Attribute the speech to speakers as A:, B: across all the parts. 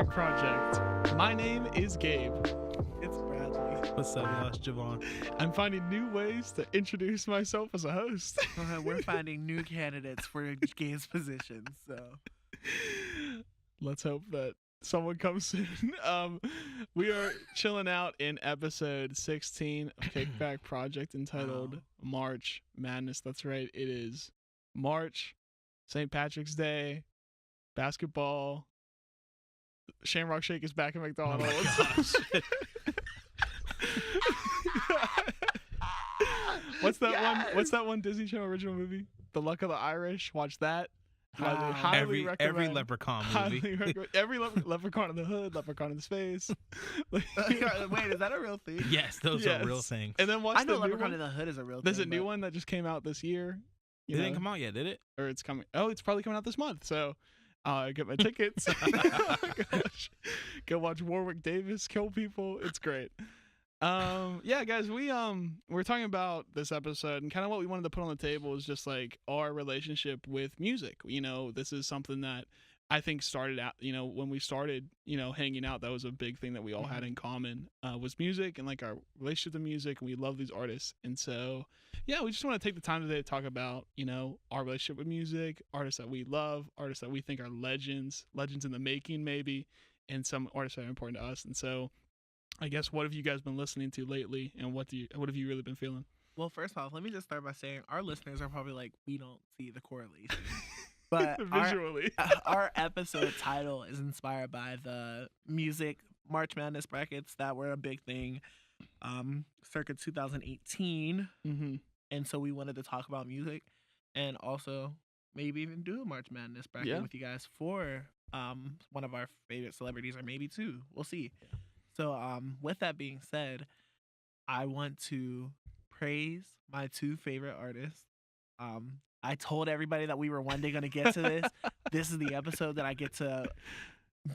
A: Kickback Project. My name is Gabe.
B: It's Bradley.
C: What's up, y'all? It's Javon.
A: I'm finding new ways to introduce myself as a host.
B: We're finding new candidates for Gabe's position, so
A: Let's hope that someone comes soon. We are chilling out in episode 16 of Kickback Project entitled
B: Wow.
A: March Madness. That's right. It is March, St. Patrick's Day, basketball. Shamrock Shake is back at McDonald's.
C: Oh my gosh.
A: What's that one? What's that one Disney Channel original movie? The Luck of the Irish. Watch that.
B: Wow.
A: Highly
C: Every
A: recommend.
C: Leprechaun
A: Highly
C: movie.
A: recommend. Every leprechaun in the hood, leprechaun in space.
B: wait, is that a real thing?
C: Yes, those
A: Yes.
C: are real things.
A: And then watch
B: I know
A: the new
B: Leprechaun
A: one.
B: in the Hood is a real
A: There's
B: thing.
A: a new
B: but-
A: one that just came out this year.
C: It didn't come out yet, did it?
A: Or it's coming. Oh, it's probably coming out this month. So I get my tickets. Go watch Warwick Davis kill people. It's great. Yeah, guys, we're talking about this episode, and kind of what we wanted to put on the table is just like our relationship with music. You know, this is something that I think started out, you know, when we started, you know, hanging out, that was a big thing that we all had in common, was music and like our relationship to music, and we love these artists. And so, yeah, we just want to take the time today to talk about, you know, our relationship with music, artists that we love, artists that we think are legends in the making maybe, and some artists that are important to us. And so, I guess, what have you guys been listening to lately, and what have you really been feeling?
B: Well, first off, let me just start by saying our listeners are probably like, we don't see the correlation. But
A: Visually.
B: our episode title is inspired by the music March Madness brackets that were a big thing circa 2018.
A: Mm-hmm.
B: And so we wanted to talk about music and also maybe even do a March Madness bracket with you guys for one of our favorite celebrities, or maybe two. We'll see. So with that being said, I want to praise my two favorite artists. I told everybody that we were one day going to get to this. This is the episode that I get to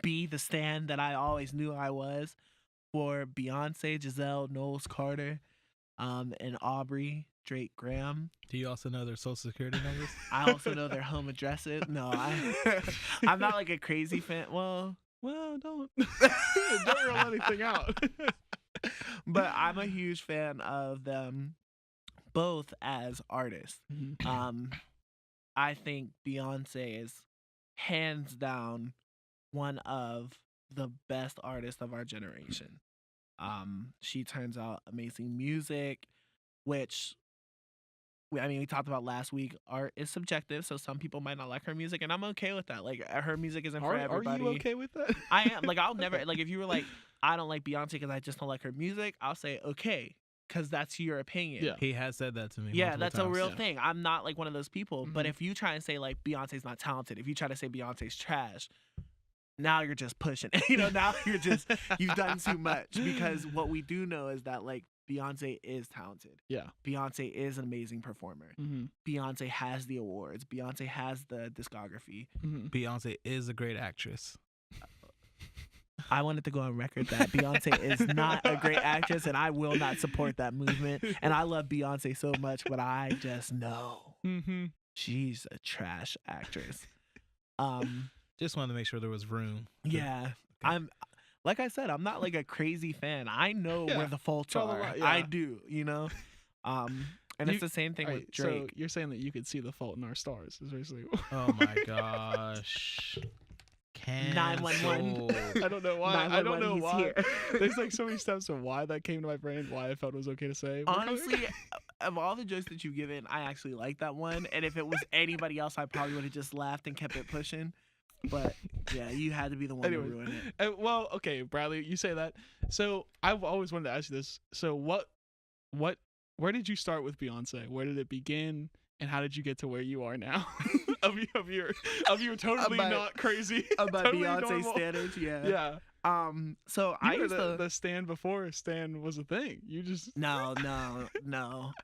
B: be the stan that I always knew I was for Beyonce, Giselle, Knowles Carter, and Aubrey Drake Graham.
C: Do you also know their social security numbers?
B: I also know their home addresses. No, I'm not like a crazy fan. Well,
A: don't rule anything out.
B: but I'm a huge fan of them both as artists. I think Beyonce is hands down one of the best artists of our generation. She turns out amazing music, which we talked about last week. Art is subjective, so some people might not like her music, and I'm okay with that. Like, her music isn't for everybody.
A: Are you okay with that?
B: I am. Like, I'll never, like, if you were like, I don't like Beyonce because I just don't like her music, I'll say, okay, because that's your opinion.
A: Yeah.
C: He has said that to me.
B: Yeah,
C: multiple
B: that's
C: times.
B: a real thing. I'm not like one of those people. But
A: Mhm.
B: if you try and say like Beyonce's not talented, if you try to say Beyonce's trash, now you're just pushing. Now you've done too much. Because what we do know is that like Beyonce is talented.
A: Yeah.
B: Beyonce is an amazing performer.
A: Mm-hmm.
B: Beyonce has the awards. Beyonce has the discography.
A: Mm-hmm.
C: Beyonce is a great actress.
B: I wanted to go on record that Beyonce is not a great actress, and I will not support that movement. And I love Beyonce so much, but I just know
A: Mm-hmm.
B: she's a trash actress.
C: Just wanted to make sure there was room.
B: Yeah, I'm like I said, I'm not like a crazy fan. I know
A: Yeah,
B: where the faults
A: draw the
B: are.
A: line,
B: I
A: yeah.
B: do, And
A: You-
B: it's the same thing with
A: So
B: Drake.
A: you're saying that you could see the fault in our stars? Is basically.
C: Oh my gosh.
B: 911.
C: Cancelled.
A: I don't know why. I don't
B: 911,
A: know
B: he's
A: why.
B: here.
A: There's like so many steps of why that came to my brain. Why I felt it was okay to say.
B: Honestly, of all the jokes that you've given, I actually like that one. And if it was anybody else, I probably would have just laughed and kept it pushing. But yeah, you had to be the one
A: Anyways,
B: to ruin it.
A: Well, okay, Bradley, you say that. So I've always wanted to ask you this. So where did you start with Beyonce? Where did it begin? And how did you get to where you are now? of your totally
B: About-
A: not crazy.
B: About
A: totally
B: Beyonce
A: normal.
B: standards, yeah.
A: Yeah.
B: So
A: You
B: I
A: were
B: used to.
A: the stand before Stan was a thing. You just
B: No.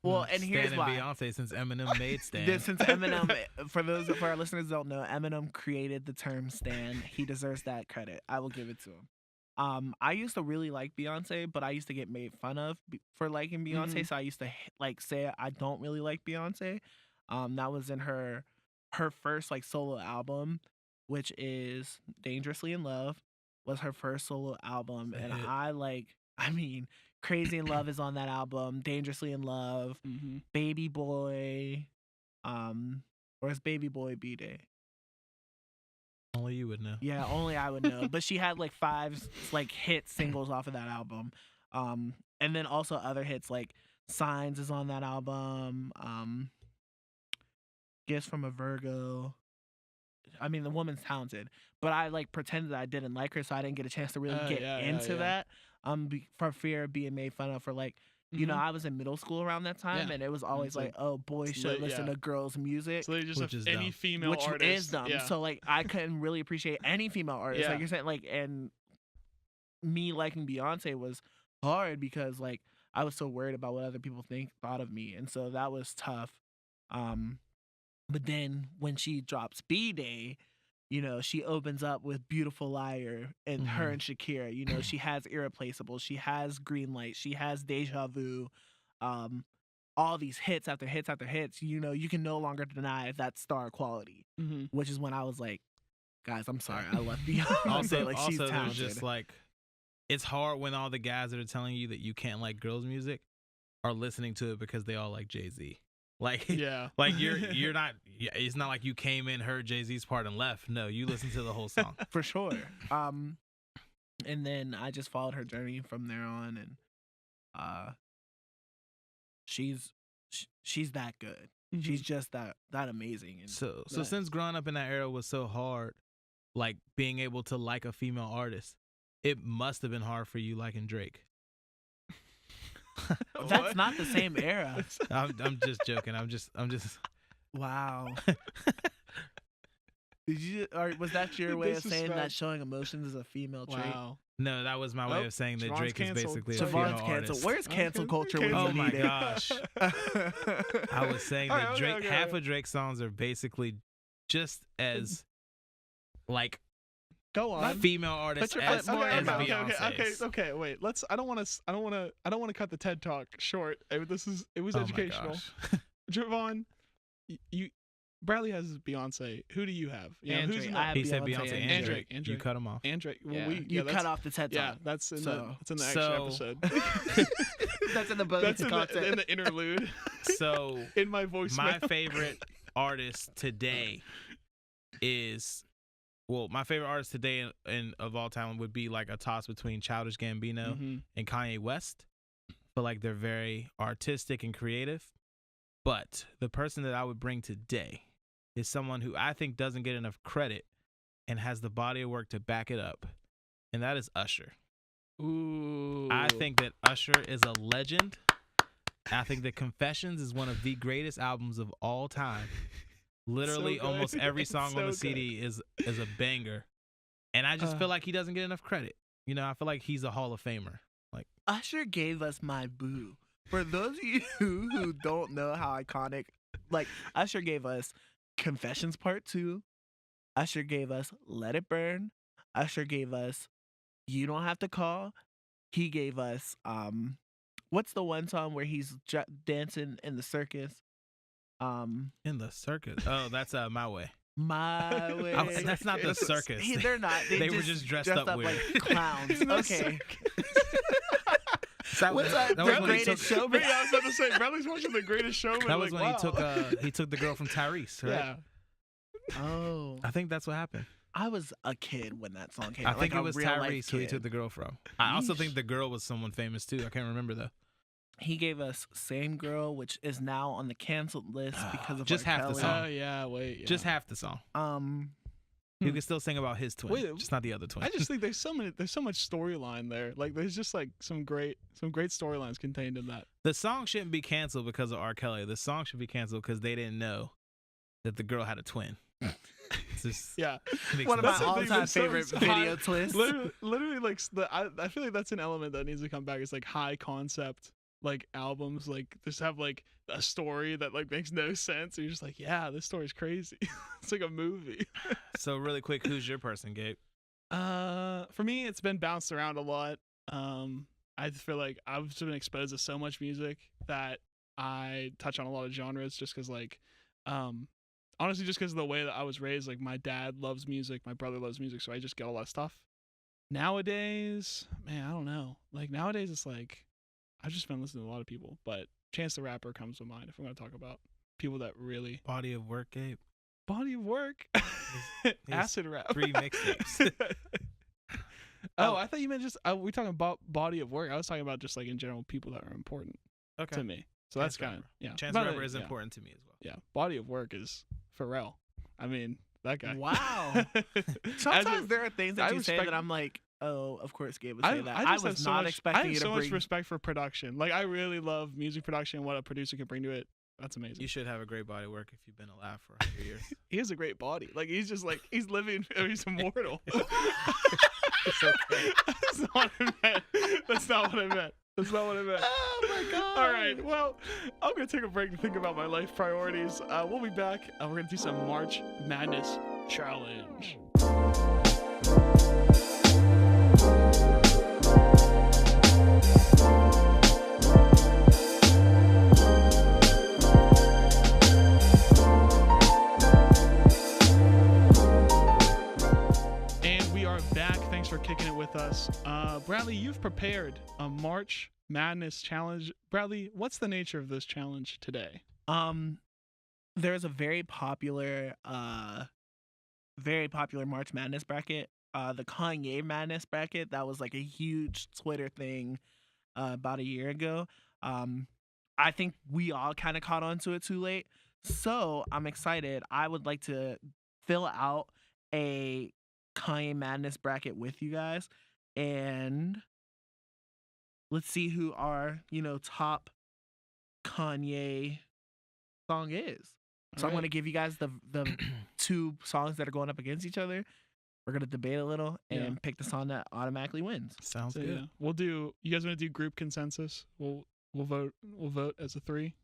B: Well, and here's
C: Stan
B: why.
C: and Beyonce since Eminem made Stan.
B: Since Eminem, for our listeners who don't know, Eminem created the term "stan." He deserves that credit. I will give it to him. I used to really like Beyonce, but I used to get made fun of for liking Beyonce. So I used to like say I don't really like Beyonce. That was in her first like solo album, which is "Dangerously in Love," was her first solo album, and
C: hit.
B: I mean, Crazy in Love is on that album, Dangerously in Love, Baby Boy, where's Baby Boy B-Day?
C: Only you would know.
B: Yeah, only I would know. But she had like 5 like hit singles off of that album. And then also other hits like Signs is on that album. Gifts from a Virgo. I mean, the woman's talented, but I like pretended I didn't like her, so I didn't get a chance to really get into that. For fear of being made fun of for like, you know, I was in middle school around that time, and it was always like, oh, boys should listen to girls' music.
A: So they just have any
C: dumb.
A: female
B: which
A: artist.
B: is dumb.
A: Yeah.
B: So like, I couldn't really appreciate any female artist. Like you're saying, like, and me liking Beyonce was hard because like I was so worried about what other people thought of me, and so that was tough. But then when she drops B-Day, you know, she opens up with Beautiful Liar and her and Shakira. You know, she has Irreplaceable. She has Green Light. She has Deja Vu. All these hits after hits after hits. You know, you can no longer deny that star quality, which is when I was like, guys, I'm sorry. I love Beyonce.
C: Also,
B: she's
C: there's
B: talented.
C: just like, it's hard when all the guys that are telling you that you can't like girls' music are listening to it because they all like Jay-Z. Like, like you're not. It's not like you came in, heard Jay-Z's part, and left. No, you listened to the whole song
B: for sure. And then I just followed her journey from there on, and she's that good. She's just that amazing. And
C: so since growing up in that era was so hard, like being able to like a female artist, it must have been hard for you liking Drake.
B: That's not the same era.
C: I'm just joking. I'm just.
B: Wow. Did you? Or was that your way of saying that showing emotions is a female trait?
A: Wow.
C: No, that was my way of saying that
A: Javon's
C: Drake
A: canceled.
C: is basically a
B: Javon's
C: female
B: canceled.
C: artist.
B: Where's cancel culture when
C: Oh
B: you
C: my
B: need
C: gosh. I was saying that Drake, half of Drake's songs are basically just as like.
B: Go on.
C: Female artists as Beyonce's.
A: Okay. Wait. I don't want to cut the TED Talk short. It was educational. Javon, Bradley has Beyonce. Who do you have?
B: Andre.
A: Who's
C: He said Beyonce and Drake.
A: Andre.
C: You cut him off.
A: Andre.
B: Well, you cut off the TED Talk.
A: Yeah, that's in the extra episode.
B: That's in the bonus content.
A: In the interlude.
C: So
A: in my voice.
C: My favorite artist today is. Well, my favorite artist today and of all time would be like a toss between Childish Gambino and Kanye West. But like they're very artistic and creative. But the person that I would bring today is someone who I think doesn't get enough credit and has the body of work to back it up. And that is Usher.
A: Ooh.
C: I think that Usher is a legend. I think that Confessions is one of the greatest albums of all time. Literally,
A: so
C: almost every song
A: so
C: on the CD is a banger, and I just feel like he doesn't get enough credit. You know, I feel like he's a Hall of Famer. Like
B: Usher gave us My Boo. For those of you who don't know how iconic, like Usher gave us Confessions Part 2. Usher gave us Let It Burn. Usher gave us You Don't Have to Call. He gave us what's the one song where he's dancing in the circus?
C: In the circus. Oh, that's My Way.
B: My Way.
C: That's not the circus.
B: They're not.
C: They were just dressed up weird.
B: Like clowns. Okay.
A: What's
B: that? The Greatest Showman.
A: Yeah, I was about to say, Bradley's watching The Greatest Showman.
C: That was when he took the girl from Tyrese, right?
A: Yeah.
B: Oh.
C: I think that's what happened.
B: I was a kid when that song came out.
C: I think it was Tyrese who he took the girl from. I also think the girl was someone famous too. I can't remember though. He
B: gave us Same Girl, which is now on the canceled list because of
C: just
B: R.
C: half
B: Kelly.
C: the song.
A: Oh yeah, wait. Yeah.
C: Just half the song. You can still sing about his twin, just not the other twin.
A: I just think there's so much storyline there. Like there's just like some great storylines contained in that.
C: The song shouldn't be canceled because of R. Kelly. The song should be canceled because they didn't know that the girl had a twin.
A: Yeah,
B: one of my all-time favorite video twists.
A: Literally, like I feel like that's an element that needs to come back. It's like high concept like albums, like just have like a story that like makes no sense. You're just like, yeah, this story's crazy. It's like a movie.
C: So really quick, who's your person, Gabe?
A: For me, it's been bounced around a lot. I feel like I've been exposed to so much music that I touch on a lot of genres just because like honestly just because of the way that I was raised. Like my dad loves music, my brother loves music, so I just get a lot of stuff. Nowadays, man, I don't know. Like nowadays, it's like I've just been listening to a lot of people, but Chance the Rapper comes to mind if I'm going to talk about people that really
C: Body of work, Gabe.
A: body of work,
C: His
A: acid rap,
C: 3 mixtapes.
A: Oh, I thought you meant just we talking about body of work. I was talking about just like in general people that are important
C: Okay.
A: to me. So that's
C: Chance
A: kind of
C: Chance
A: But,
C: the Rapper is
A: yeah.
C: important to me as well.
A: Yeah, body of work is Pharrell. I mean that guy.
B: Wow. Sometimes there are things that you say that I'm like, oh, of course Gabe would say that. I was not expecting you to
A: I have
B: bring.
A: so much respect for production. Like I really love music production. What a producer can bring to it. That's amazing.
C: You should have a great body of work if you've been alive for 100 years.
A: He has a great body. Like he's just like he's living. He's immortal.
C: It's okay.
A: That's not what I meant. That's not what I meant. That's not what I meant.
B: Oh my god.
A: All right. Well, I'm gonna take a break to think about my life priorities. We'll be back. We're gonna do some March Madness challenge. And we are back. Thanks for kicking it with us. Bradley, you've prepared a March Madness challenge. Bradley, what's the nature of this challenge today?
B: There's a very popular March Madness bracket. The Kanye Madness bracket. That was like a huge Twitter thing about a year ago. I think we all kind of caught on to it too late. So I'm excited. I would like to fill out a Kanye Madness bracket with you guys. And let's see who our, top Kanye song is. So I'm going to give you guys the 2 songs that are going up against each other. We're going to debate a little and pick the song that automatically wins.
C: Sounds
A: So,
C: good.
A: yeah, we'll do. You guys want to do group consensus? We'll vote. We'll vote as a 3.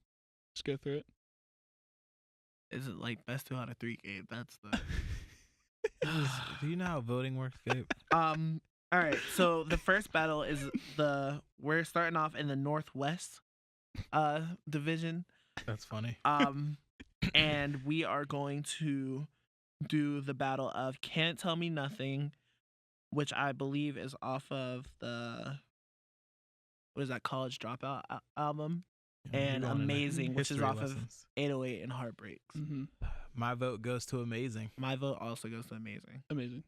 A: Just go through it.
B: Is it like best 2 out of 3, Gabe? That's the.
C: Do you know how voting works, Gabe?
B: All right. So the first battle is we're starting off in the Northwest division.
C: That's funny.
B: And we are going to do the battle of Can't Tell Me Nothing, which I believe is off of the College Dropout album, and Amazing, which is off of 808 and Heartbreaks.
A: Mm-hmm.
C: My vote goes to Amazing.
B: My vote also goes to Amazing.
A: Amazing.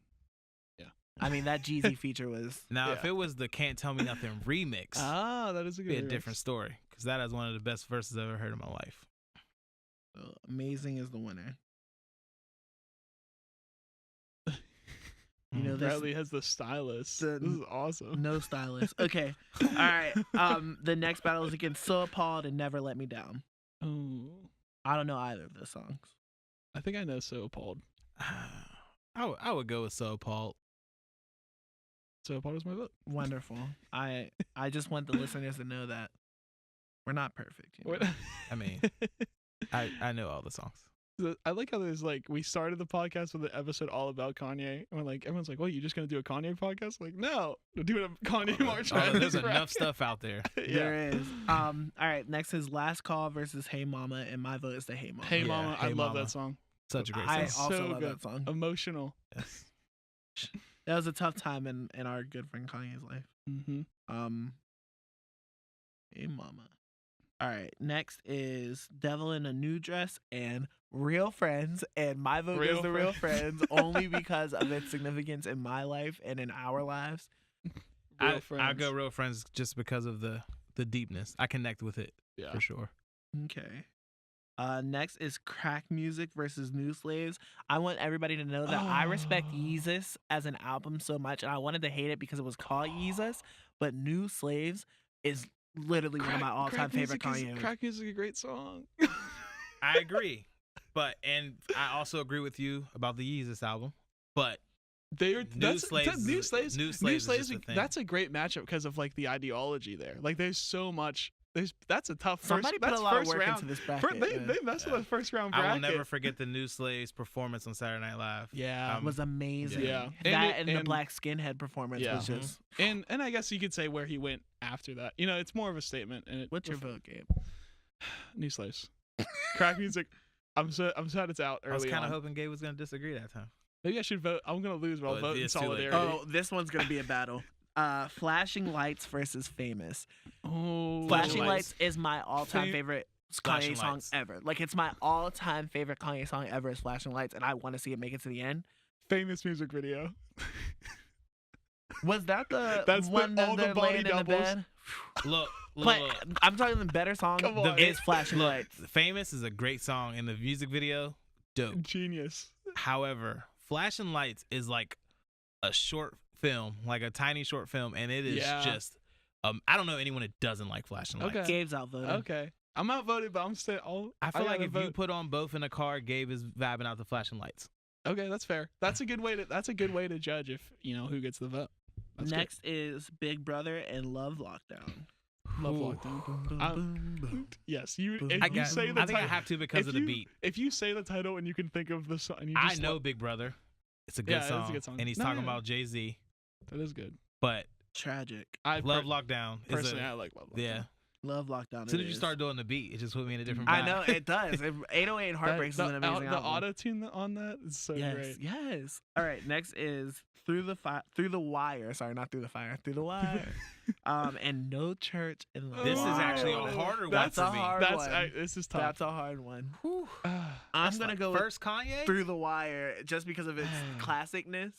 B: I mean, that Jeezy feature was.
C: Now, if it was the Can't Tell Me Nothing remix,
A: that is a
C: it'd be
A: good
C: a different story, because that is one of the best verses I've ever heard in my life.
B: So Amazing is the winner.
A: Bradley has the stylist. This is awesome.
B: No stylist. Okay. All right. The next battle is against So Appalled and Never Let Me Down.
A: Oh,
B: I don't know either of the songs.
A: I think I know So Appalled.
C: I would go with So Appalled.
A: So Appalled is my vote.
B: Wonderful. I just want the listeners to know that we're not perfect.
C: I mean, I know all the songs.
A: I like how there's like we started the podcast with an episode all about Kanye, and we're like everyone's like, "Well, you just gonna do a Kanye podcast?" Like, no, we're doing a Kanye March Madness.
C: There's enough stuff out there.
A: Yeah.
B: There is. All right. Next is Last Call versus Hey Mama, and my vote is the Hey Mama.
A: Hey Mama,
C: Hey
A: I love
C: Mama.
A: that song.
C: Such a great
B: I
C: song.
B: also
A: So
B: love
A: good.
B: that song.
A: Emotional.
C: Yes.
B: That was a tough time in our good friend Kanye's life.
A: Mm-hmm.
B: Hey Mama. All right. Next is Devil in a New Dress and Real Friends, and my vote is the Real Friends only because of its significance in my life and in our lives.
A: Real Friends.
C: I go Real Friends just because of the deepness. I connect with it for sure.
B: Okay. Next is Crack Music versus New Slaves. I want everybody to know that I respect Yeezus as an album so much, and I wanted to hate it because it was called Yeezus, but New Slaves is literally one of my all-time favorite Kanye.
A: Crack Music is a great song.
C: I agree. And I also agree with you about the Yeezus album. But New Slaves is just a thing.
A: That's a great matchup because of like the ideology there. Like there's so much. That's a tough first.
B: Somebody put a lot of work
A: round.
B: into this bracket.
A: They messed with the first round bracket.
C: I will never forget the New Slaves performance on Saturday Night Live.
A: Yeah,
B: It was amazing.
A: Yeah.
B: That and the Black Skinhead performance was just.
A: And I guess you could say where he went after that. It's more of a statement. And
B: What's your vote, Gabe?
A: New Slaves. Crack Music. I'm sad it's out early.
C: I was kind
A: on.
C: of hoping Gabe was going to disagree that time.
A: Maybe I should vote. I'm gonna lose, but I'll vote in
C: it's too late.
A: solidarity.
B: Oh, this one's gonna be a battle. Flashing Lights versus Famous.
A: Oh,
B: Flashing Lights is my all-time
A: Fam-
B: favorite
C: Flashing
B: Kanye song
C: Lights.
B: ever. Like, it's my all-time favorite Kanye song ever is Flashing Lights, and I want to see it make it to the end.
A: Famous music video.
B: Was that the
A: That's
B: one
A: all
B: that
A: the
B: they're
A: body
B: laying in the
A: doubles.
B: bed?
C: Look.
B: But I'm talking the better song
A: Come on.
B: is Flashing
C: Look,
B: Lights.
C: Famous is a great song, and the music video, dope.
A: Genius.
C: However, Flashing Lights is like a short film, like a tiny short film, and it is just I don't know anyone that doesn't like Flashing Lights.
A: Okay.
B: Gabe's outvoted.
A: Okay. I'm outvoted, but I'm still.
C: I feel like
A: gotta
C: if
A: vote.
C: you put on both in a car, Gabe is vibing out the Flashing Lights.
A: Okay, that's fair. That's a good way to judge if you know who gets the vote. That's
B: Next is Big Brother and Love Lockdown.
A: good. Love
C: Ooh.
A: Lockdown.
B: Boom,
A: I-
B: boom, boom.
A: Yes, you.
B: Boom.
A: If
C: I
A: you
C: got.
A: say the
C: I think I
A: title,
C: have to because of the beat.
A: If you say the title and you can think of the song, and you
C: I
A: just
C: know Big Brother. It's a
A: Yeah,
C: good
A: it is
C: song,
A: a good song.
C: and he's
A: No,
C: talking
A: yeah.
C: about Jay-Z.
A: that is good.
C: But
B: Tragic.
A: I
C: Love Lockdown is
A: personally, I
C: a
A: like Love Lockdown.
C: yeah.
B: Love Lockdown.
C: As soon as
B: it
C: you
B: is.
C: start doing the beat, it just put me in a different vibe.
B: I know it does. 808 and Heartbreaks
A: That-
B: is an amazing
A: the
B: album.
A: auto tune on that is so
B: yes,
A: great.
B: yes. All right, next is Through the Wire. Sorry, not Through the Fire. Through the Wire. And No Church in the
C: This is
B: Wild.
C: actually a harder one
A: That's
C: for
B: a
C: me.
B: hard
A: That's
B: one.
A: this is tough.
B: That's a hard one.
C: Whew.
B: I'm
C: That's
B: gonna
C: like
B: go with
C: first Kanye.
B: Through the Wire just because of its
C: Man.
B: classicness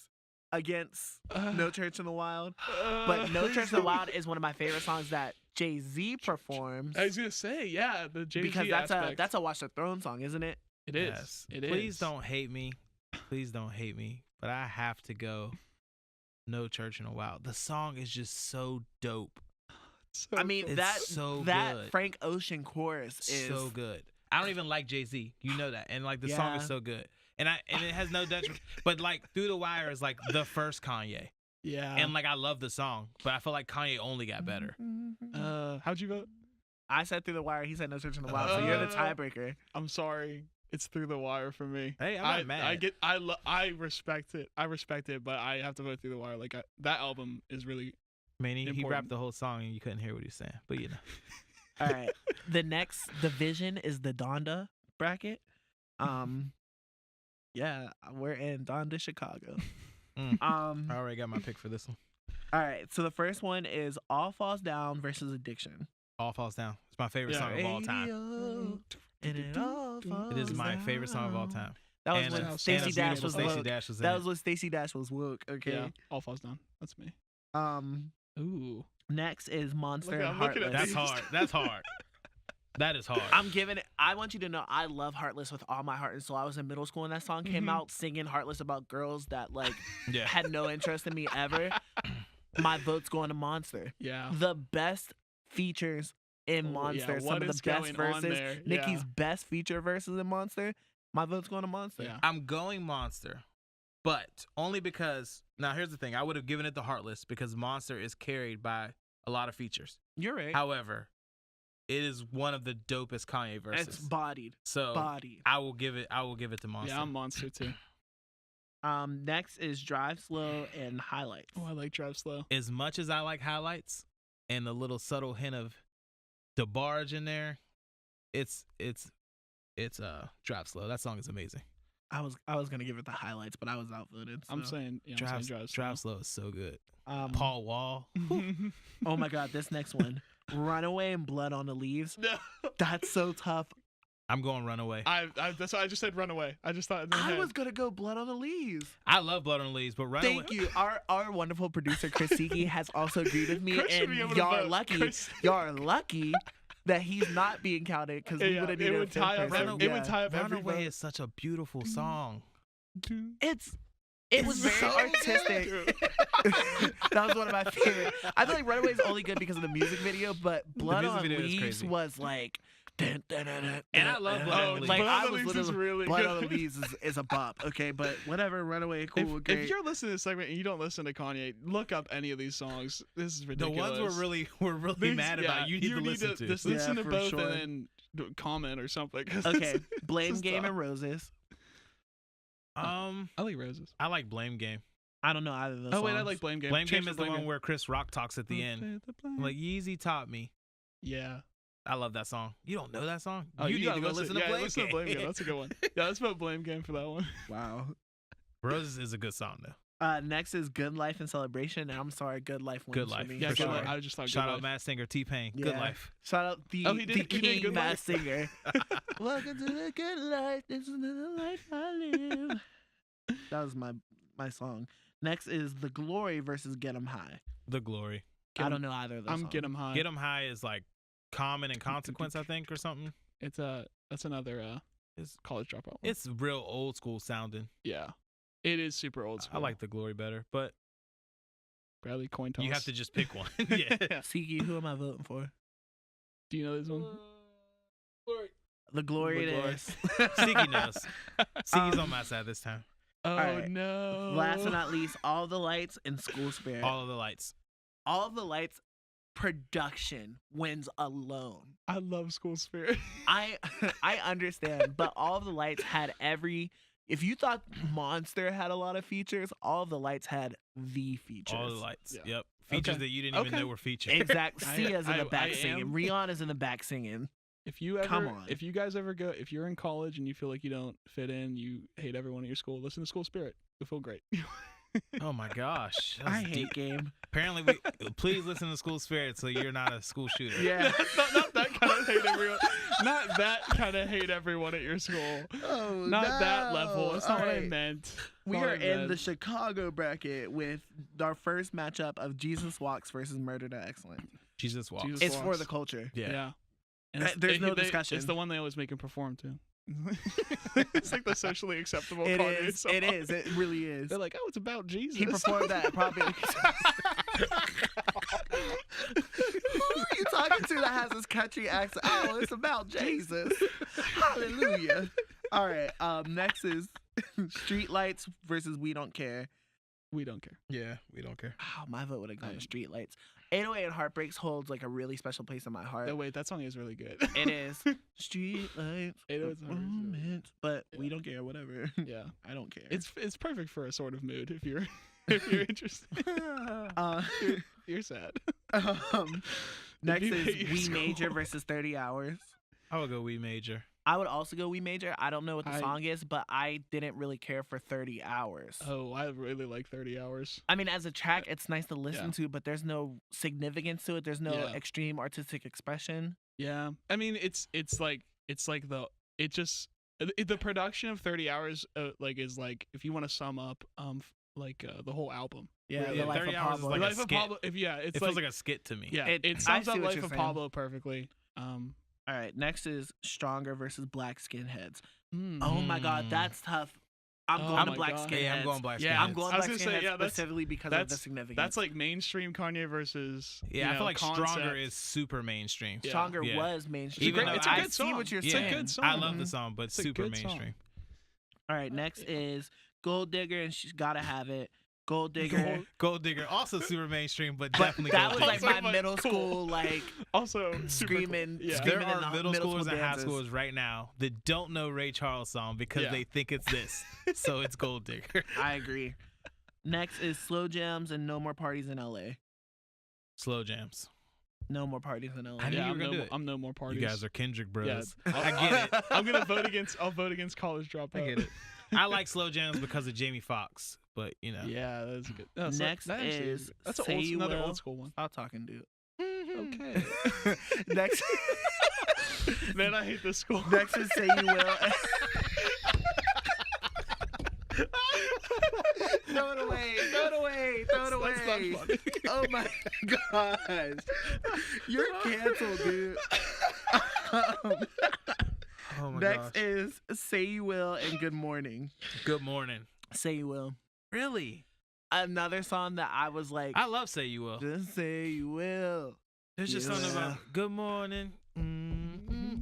B: against No Church in the Wild.
A: but
B: But No Church in the Wild is one of my favorite songs that Jay-Z performs.
A: I was gonna say, yeah, the Jay-Z
B: Because
A: aspect.
B: that's a Watch the Throne song, isn't it?
A: It is.
C: Yes.
A: It is.
C: Please don't hate me. Please don't hate me. But I have to go. No Church in a While. The song is just so dope.
A: So
B: I mean
C: It's
B: that
C: so
B: that
C: good.
B: Frank Ocean chorus is
C: So good. I don't even like Jay-Z. You know that. And like the song is
B: Yeah.
C: so good. And it has no detriment. But like Through the Wire is like the first Kanye.
A: yeah.
C: And like I love the song, but I feel like Kanye only got better.
A: How'd you vote?
B: I said Through the Wire. He said No Church in the Wild. So you're the tiebreaker.
A: I'm sorry. It's Through the Wire for me.
C: Hey, I'm not mad.
A: I respect it. I respect it, but I have to vote Through the Wire. Like that album is really
C: I mean, he
A: Important.
C: rapped the whole song and you couldn't hear what he was saying. But you know.
B: All right. The next division is the Donda bracket. Yeah, we're in Donda, Chicago.
C: Mm.
B: Um,
C: I already got my pick for this one.
B: all right. So the first one is All Falls Down versus Addiction.
C: All Falls Down. It's my favorite song of all time.
B: Radio, and it all
C: It is
B: falls
C: my favorite song of all
B: down.
C: time.
B: That was
C: And
B: when
A: a-
B: Stacey
A: and a
B: Dash
A: beautiful
B: was
C: Stacey
B: woke.
C: Dash was in
B: That
C: it.
B: was when Stacey Dash was woke. Okay.
A: yeah. All falls down. That's me. Ooh.
B: Next is Monster
A: Look,
B: and
A: I'm looking at
B: Heartless.
C: That's hard. That's hard. That is hard.
B: I'm giving it. I want you to know I love Heartless with all my heart and soul. I was in middle school when that song came
A: Mhm.
B: out, singing Heartless about girls that like
C: yeah.
B: had no interest in me ever. My vote's going to Monster.
A: Yeah.
B: The best features in
A: Oh,
B: Monster.
A: yeah,
B: Some
A: what
B: of
A: is
B: the best
A: going on
B: verses.
A: there?
B: Nicki's
A: Yeah.
B: best feature verses in Monster. My vote's going to Monster.
A: Yeah.
C: I'm going Monster, but only because now here's the thing. I would have given it the Heartless because Monster is carried by a lot of features.
B: You're right.
C: However, it is one of the dopest Kanye verses.
B: It's bodied.
C: So
B: Bodied.
C: I will give it to Monster.
A: Yeah, I'm Monster too.
B: Next is Drive Slow and Highlights.
A: Oh, I like Drive Slow.
C: As much as I like Highlights and the little subtle hint of the barge in there, it's Drive Slow. That song is amazing.
B: I was gonna give it the Highlights, but I was outvoted. So.
A: I'm saying, yeah, I'm saying
C: Drive Slow is so good.
B: Paul.
C: Paul Wall.
B: Oh my God, this next one, Runaway and Blood on the Leaves.
A: No.
B: That's so tough.
C: I'm going Runaway.
A: That's why I just said Runaway. I just thought in my
B: I
A: head.
B: was gonna go Blood on the Leaves.
C: I love Blood on the Leaves, but Runaway.
B: Thank you. Our wonderful producer Chris Siki has also agreed with me,
A: Chris should
B: and
A: be able to
B: y'all are
A: vote.
B: lucky.
A: Chris-
B: Y'all are lucky that he's not being counted because we
A: Yeah,
B: would have
A: it
B: needed a
A: would
B: fifth
A: tie up
B: person.
A: every- it would tie up every
C: Runaway
A: vote.
C: is such a beautiful song.
B: It was very
C: So
B: artistic. That was one of my favorite. I feel like Runaway is only good because of the music video, but Blood
C: music
B: on
C: video is
B: Leaves
C: crazy.
B: was like. Dun, dun, dun, dun,
C: And I
B: dun,
C: love
B: dun,
C: Blood on
B: dun.
C: the Leaves.
B: Like,
A: Blood
B: I
A: on the
B: was
A: Leaves is
B: literally
A: really
B: Blood
A: good.
B: on the Leaves is a bop. Okay, but whatever. Runaway, cool, great.
A: If you're listening to this segment and you don't listen to Kanye, look up any of these songs. This is
C: The
A: ridiculous.
C: ones we're really
A: These-
C: mad
A: yeah,
C: about. You need to listen to.
A: Just
B: Yeah,
A: listen to
B: for
A: both
B: sure.
A: and then comment or something. 'cause
B: Okay,
A: this
B: Blame
A: is
B: Game
A: tough.
B: and Roses.
A: I like Roses.
C: I like Blame Game.
B: I don't know either of those.
A: Oh wait, I
B: songs.
A: like Blame Game.
C: Blame
A: Change
C: Game is
A: to
C: the one where Chris Rock talks at the end. Like Yeezy taught me.
A: Yeah.
C: I love that song. You don't know that song?
A: Oh,
C: you need
A: gotta
C: to go listen to
A: yeah,
C: Blame
A: listen
C: Game.
A: to Blame Game. That's a good one. Yeah, let's vote Blame Game for that one.
B: Wow.
C: Roses is a good song though.
B: Next is Good Life and Celebration, and I'm sorry, Good Life wins
C: Good
B: for
C: Life,
B: me.
A: Yeah,
C: for
A: Good
C: sure.
A: Life. I just thought
C: Shout
A: Good
C: out
A: Life.
C: Matt Singer, T-Pain. Good
B: Yeah.
C: Life.
B: Shout out the
A: Oh, he did
B: King
A: Good
B: Matt
A: Life.
B: Singer. Welcome to the good life. This is the life I live. That was my song. Next is The Glory versus Get 'Em High.
C: The Glory.
B: I don't know either of those.
A: I'm
B: songs.
A: Get 'Em High.
C: Get 'Em High is like Common and Consequence, I think, or something.
A: It's that's another
C: It's
A: college dropout one.
C: it's real old school sounding.
A: Yeah, it is super old school.
C: I like The Glory better, but
A: Bradley coin toss.
C: you have to just pick one. Yeah.
B: Siki, who am I voting for?
A: Do you know this one?
B: The Glory
A: The
B: it
A: Glory.
B: is.
C: Siki knows. Siki's on my side this time.
A: Oh
B: right.
A: no!
B: Last but not least, All the Lights and School Spirit.
C: All of the lights.
B: All the Lights production wins alone.
A: I love School Spirit.
B: I understand, but All of the Lights had every. If you thought Monster had a lot of features, All of the Lights had the features.
C: All the lights.
A: Yeah.
C: Yep. Features
A: Okay.
C: that you didn't even
A: Okay.
C: know were featured.
B: Exact.
A: I-
B: Sia's in the
A: I
B: back
A: am-
B: singing. Rihanna's in the back singing.
A: If you ever,
B: Come on.
A: if you guys ever go, if you're in college and you feel like you don't fit in, you hate everyone at your school, listen to School Spirit. You'll feel great.
C: Oh my gosh.
B: I
C: That's
B: hate
C: deep.
B: game.
C: Apparently, please listen to School Spirit so you're not a school shooter.
B: Yeah.
A: not that kind of hate everyone. Not that kind of hate everyone at your school.
B: Oh,
A: Not that level. That's not what I
B: Alright.
A: meant.
B: We
A: Not what
B: are
A: I
B: in the
A: meant.
B: Chicago bracket with our first matchup of Jesus Walks versus Murder to Excellence.
C: Jesus walks.
A: Jesus
B: It's for
A: Walks.
B: the culture.
C: Yeah.
A: Yeah. And
B: There's no discussion.
A: It's the one they always make him perform to. It's like the socially acceptable
B: It
A: Kanye
B: is.
A: song.
B: It is. It really is.
A: They're like, oh, it's about Jesus.
B: He performed that probably. Who are you talking to that has this country accent? Oh, it's about Jesus. Hallelujah. All right. Next is Streetlights versus We Don't Care.
A: We don't care.
C: Yeah, we don't care.
B: Oh, my vote would have gone
A: I-
B: to Streetlights. 808 and Heartbreaks holds like a really special place in my heart.
A: Oh, wait, that song is really good.
B: It is. Streetlights.
A: 808's
B: moments, but we
A: Yeah.
B: don't care. Whatever.
A: Yeah.
B: I don't care.
A: It's perfect for a sort of mood if you're if you're interested.
B: uh,
A: You're sad.
B: next
A: you
B: is
A: hate your
B: We
A: school.
B: Major versus 30 Hours.
C: I would go We Major.
B: I would also go We Major. I don't know what the
A: I-
B: song is, but I didn't really care for 30 Hours.
A: Oh, I really like 30 Hours.
B: I mean, as a track, it's nice to listen
A: Yeah.
B: to, but there's no significance to it. There's no
A: Yeah.
B: extreme artistic expression.
A: Yeah. I mean, it's like the production of 30 Hours like is like if you want to sum up the whole album.
B: Yeah,
A: Really,
B: the Life
C: 30
B: of
C: Hours is
B: Pablo.
C: like
A: The
C: a
A: Life of
C: skit.
A: Pablo. It's
C: It feels like a skit to me.
A: yeah.
B: It-
A: It
B: I
A: sums
B: see
A: up
B: what
A: Life
B: you're
A: of
B: saying.
A: Pablo perfectly.
B: All right, next is Stronger versus Black Skinheads.
A: Mm.
B: Oh my God,
C: Mm.
B: that's tough. I'm
A: Oh
B: going to
A: my
B: Black
A: God.
B: Skinheads.
C: Yeah, I'm going Black
A: Yeah,
C: Skinheads.
B: I'm going
A: I was
B: Black
A: gonna say,
B: Skinheads
A: yeah, that's-
B: specifically because of the
A: that's-
B: significance.
A: That's like mainstream Kanye versus
C: Yeah,
A: you
C: I
A: know,
C: feel like Stronger
A: concept.
C: is super mainstream.
A: Yeah.
B: Stronger
C: Yeah.
B: was mainstream.
C: Even though
A: it's a
C: I
A: good
B: see
A: song.
B: what you're
A: It's a
B: saying.
A: good song.
C: I love the
A: Mhm.
C: song, but
A: It's a
C: super
A: good song.
C: mainstream.
B: All right, next is Gold Digger, and she's gotta have it. Gold Digger.
C: Gold Digger, also super mainstream, but
B: But
C: definitely
B: that
C: Gold
B: was like
C: Digger.
B: my
A: Also,
B: middle
A: cool.
B: school, like
A: Also super
B: screaming.
A: cool. Yeah.
C: There
B: screaming in
C: are
B: the
C: middle
B: school
C: schoolers and high
B: dances.
C: schoolers right now that don't know Ray Charles' song because
A: Yeah.
C: they think it's this. So it's Gold Digger.
B: I agree. Next is Slow Jams and No More Parties in LA.
C: Slow jams.
B: No More Parties in LA.
C: I knew
A: Yeah,
C: you
A: I'm
C: were gonna
A: no,
C: do it.
A: I'm no more parties.
C: You guys are Kendrick bros.
A: Yeah.
C: I get it.
A: I'm gonna vote against. I'll vote against College Dropout.
C: I get it. I like slow jams because of Jamie Foxx, but you know.
A: Yeah, that's good. No, so
B: Next
A: that actually
B: is
A: good. That's
B: Say You
A: another
B: Will.
A: old school one.
B: Stop talking, dude.
A: Okay.
B: Next,
A: Man, I hate this school.
B: next is Say You Will. Throw it away. Throw it away. Throw it away.
A: That's not funny.
B: Oh my gosh. You're canceled, dude.
C: Oh my
B: Next
C: gosh.
B: is Say You Will and Good Morning.
C: Good morning.
B: Say You Will.
C: Really?
B: Another song that I was like,
C: I love Say You Will.
B: just say you will.
C: There's just something
B: Yeah.
C: about good morning.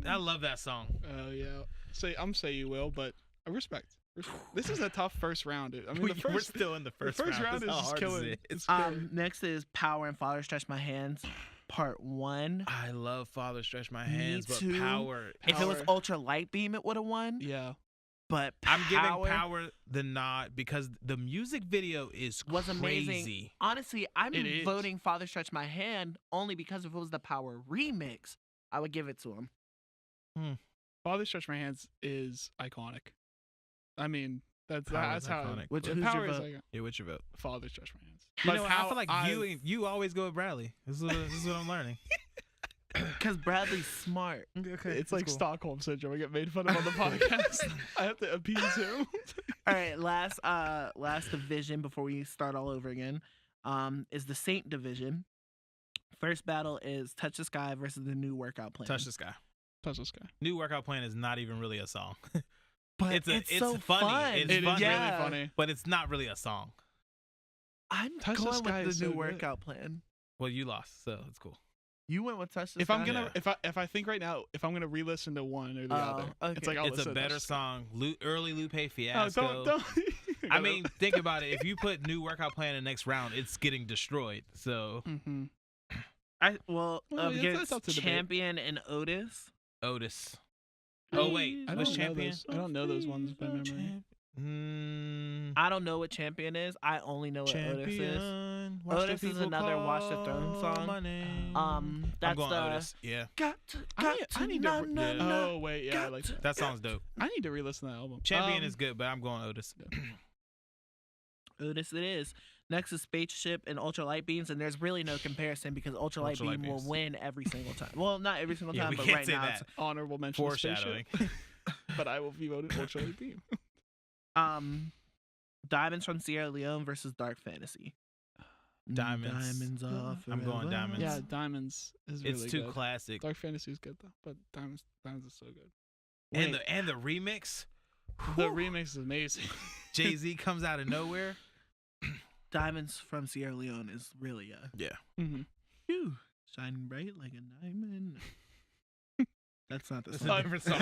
C: I love that song.
A: Oh yeah. Say you will, but I respect. This is a tough first round. I mean, the
C: We're
A: first
C: still in the first,
A: round
C: That's
A: is
C: how
A: just
C: hard
A: killing.
C: it is.
A: It's killing.
B: Next is Power and Father Stretch My Hands, Part 1.
C: I love Father Stretch My
B: Me
C: Hands, but
B: too.
C: Power.
B: If it was
A: Power.
B: Ultra Light Beam, it would have won.
A: Yeah.
B: But
C: I'm giving Power the nod because the music video is
B: was amazing.
C: crazy.
B: Honestly, I'm
A: It is.
B: voting Father Stretch My Hand only because if it was the Power remix, I would give it to him.
A: Father Stretch My Hands is iconic. I mean, That's
C: Power is
A: how.
C: iconic.
B: Who's
A: Power
B: your
A: is
B: vote?
A: like
C: Yeah, what's your vote?
A: Father's Trash My Hands.
C: You
A: That's
C: know,
A: how
C: I feel like you always go with Bradley. This is what I'm learning.
B: Because Bradley's smart.
C: Okay,
A: It's like Stockholm syndrome. I get made fun of on the podcast. I have to appease him.
B: All right, last division before we start all over again, is the Saint division. First battle is Touch the Sky versus the New Workout Plan.
C: Touch the Sky.
A: Touch the Sky.
C: New Workout Plan is not even really a song.
B: But
C: it's
B: so
C: funny.
B: fun.
C: It's
A: It is
C: funny,
A: really funny.
C: but it's not really a song.
B: I'm
A: Touch the
B: going
A: Sky
B: with
A: is
B: the
A: so
B: New
A: good.
B: Workout Plan.
C: Well, you lost, so it's cool.
B: You went with Touch the
A: If
B: Sky.
A: I'm gonna,
C: Yeah.
A: if I think right now, if I'm gonna re-listen to one or the
B: Oh,
A: other,
B: okay.
A: it's like I'll
C: It's a
A: listen to
C: better
A: Touch the Sky.
C: song. Early Lupe
A: Oh,
C: Fiasco.
A: don't.
C: I mean, think about it. If you put New Workout Plan in the next round, it's getting destroyed. So
A: Mm-hmm.
B: Well,
A: Well, yeah,
B: against
A: that's up to debate.
B: Champion and Otis.
C: Otis. Oh wait,
A: I
C: was
A: don't know
C: Champion?
A: those. I don't know those ones by memory.
B: I don't know what Champion is. I only know what Otis is.
C: Champion. Watch the
B: Otis is
C: people
B: another Watch the
C: call
B: Throne song.
C: my name.
B: I'm
C: I'm going Otis. Yeah,
A: I need to. Oh wait, yeah, I like that.
C: that song's dope.
A: I need to re-listen to that album.
C: Champion is good, but I'm going Otis.
B: Otis it is. Next is Spaceship and Ultra Light Beams, and there's really no comparison because Ultra Light
C: Ultralight
B: Beam will
C: Beams.
B: win every single time. Well, not every single
C: Yeah,
B: time,
C: we
B: but
C: can't
B: right
C: say
B: now
C: that.
A: honorable mention. to Spaceship.
C: Foreshadowing.
A: But I will be voted Ultra Light Beam.
B: Diamonds from Sierra Leone versus Dark Fantasy.
C: Diamonds.
B: Diamonds off.
C: I'm going Diamonds.
A: Yeah, Diamonds is really
C: It's too
A: good.
C: classic.
A: Dark Fantasy is good though, but Diamonds is so good.
C: And the remix.
A: The remix is amazing.
C: Jay-Z comes out of nowhere.
B: Diamonds from Sierra Leone is really
C: Yeah.
A: Mm-hmm.
B: phew, shining bright like a diamond. That's not the
C: It's
B: song.
C: a different song.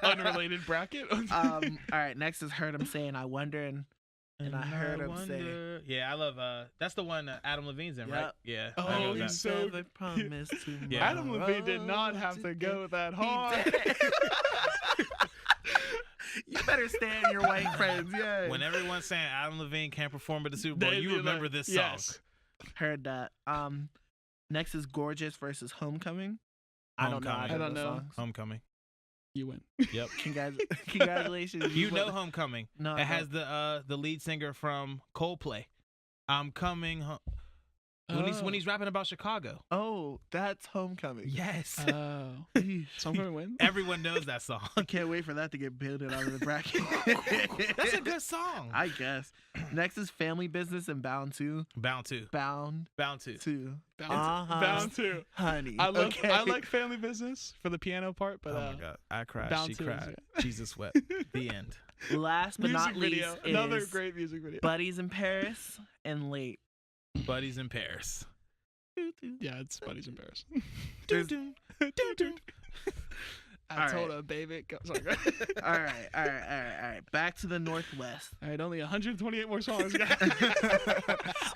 A: Unrelated bracket.
B: All right, next is Heard Him Saying I Wonder, and I heard him say,
C: Yeah, I love that's the one Adam Levine's in, right?
B: Yep.
C: Yeah.
A: Oh,
C: I go with
A: he's
C: that.
A: so-
B: never promised tomorrow.
C: Yeah.
A: Adam Levine did not have to go that
B: He
A: hard.
B: did. You better stand your white friends, yeah.
C: When everyone's saying Adam Levine can't perform at the Super Bowl,
A: They-
C: you
A: they're
C: remember
A: like,
C: this song.
A: yes.
B: Heard that. Next is Gorgeous versus Homecoming. I don't know.
C: Homecoming.
A: I don't know.
C: Homecoming.
A: You win.
C: Yep.
B: Congratulations.
C: You know Homecoming.
B: No,
C: It has the lead singer from Coldplay. I'm coming home. When he's rapping about Chicago.
B: Oh, that's Homecoming.
C: Yes.
A: Oh. So I'm gonna win.
C: Everyone knows that song.
B: I can't wait for that to get builded out of the bracket.
C: That's a good song.
B: I guess. Next is Family Business and Bound 2.
C: Bound 2.
B: Bound
C: Bound 2.
B: 2.
A: Bound to.
B: Honey.
A: I
B: okay.
A: like Family Business for the piano part, but
C: Oh my God. I cried.
A: Bound
C: She
A: 2 is
C: cried.
A: it.
C: Jesus wept. The end.
B: Last but
A: music
B: not least
A: video.
B: is
A: Another great music video.
B: Buddies in Paris and Late.
C: Buddies in Paris.
A: Yeah, it's Buddies in Paris.
B: There's-
A: I
B: All
A: told
B: right.
A: a baby. Sorry.
B: All right. Back to the Northwest.
A: All right, only 128 more songs, guys.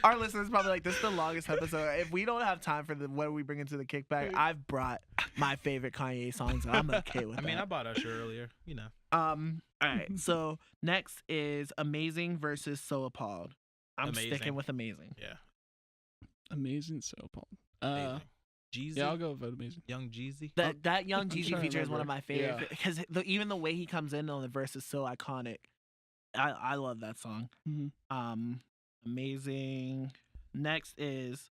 B: Our listeners probably like, this is the longest episode. If we don't have time for what we bring into the kickback, I've brought my favorite Kanye songs, and I'm okay with
C: I mean, I
B: that.
C: bought Usher earlier. You know.
B: All right. So next is Amazing versus So Appalled. I'm
C: Amazing.
B: sticking with Amazing.
C: Yeah.
A: Amazing, so Paul.
C: Amazing. Jeezy.
A: Yeah, I'll go with Amazing.
C: Young Jeezy.
B: That Young
A: I'm
B: Jeezy
A: trying to
B: feature is one of
A: remember.
B: my favorite because even the way he comes in on the verse is so iconic. I love that song.
A: Mhm.
B: Amazing. Next is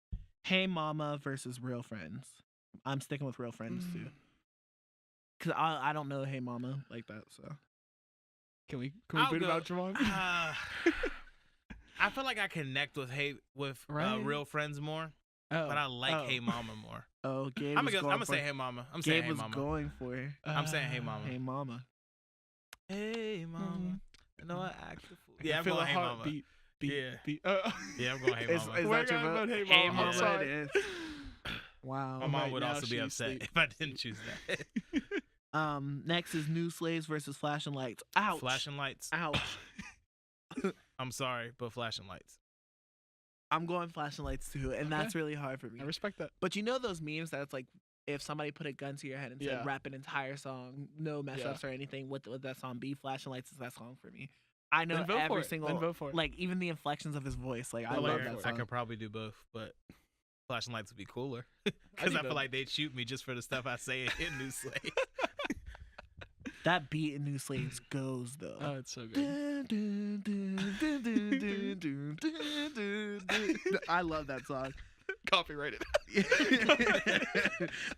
B: Hey Mama versus Real Friends. I'm sticking with Real Friends too. Cause I don't know Hey Mama like that, so
A: Can we
C: I'll
A: boot
C: go-
A: about Javon?
C: I feel like I connect with
A: Right.
C: Real Friends more,
A: Oh.
C: but I like
B: Oh.
C: Hey Mama more.
B: oh Gabe
C: I'm
B: was
C: gonna
B: going
C: say
B: for,
C: Hey Mama. I'm saying
B: Gabe
C: Hey
B: was
C: Mama.
B: going for
C: I'm saying Hey Mama.
B: Hey Mama.
C: Hey Mama. I know I act the fool. Yeah, I'm
A: feel
C: going
A: a
C: Hey Mama.
A: heartbeat.
C: Yeah.
A: Beat.
C: Yeah, I'm going Hey
B: Is
C: Mama.
A: We're
B: that your
A: gonna
B: vote?
A: vote Hey
B: Hey
A: Mama.
B: Mama
A: I'm sorry.
B: it is. Wow.
C: My mom
A: Right
C: would
A: now
C: also be
A: she's
C: upset
A: asleep.
C: if I didn't choose that.
B: Next is New Slaves versus Flashing Lights. Ouch.
C: Flashing lights.
B: Ouch.
C: I'm sorry, but flashing lights.
B: I'm going Flashing Lights too, and that's
A: Okay.
B: really hard for me.
A: I respect that.
B: But you know those memes that it's like if somebody put a gun to your head and said
A: Yeah.
B: rap an entire song, no mess
A: Yeah.
B: ups or anything, what would that song be? Flashing Lights is that song for me. I know
A: Then vote for
B: every
A: it.
B: single
A: Then vote for it.
B: like even the inflections of his voice. Like I
A: Then
B: love
A: vote
B: that
A: for it.
C: I
B: song.
C: could probably do both, but flashing lights would be cooler
A: I
C: because
A: do
C: I feel
A: both.
C: like they'd shoot me just for the stuff I say in New Slave.
B: That beat in New Slaves goes though.
A: Oh, it's so good.
B: I love that song.
A: Copyrighted.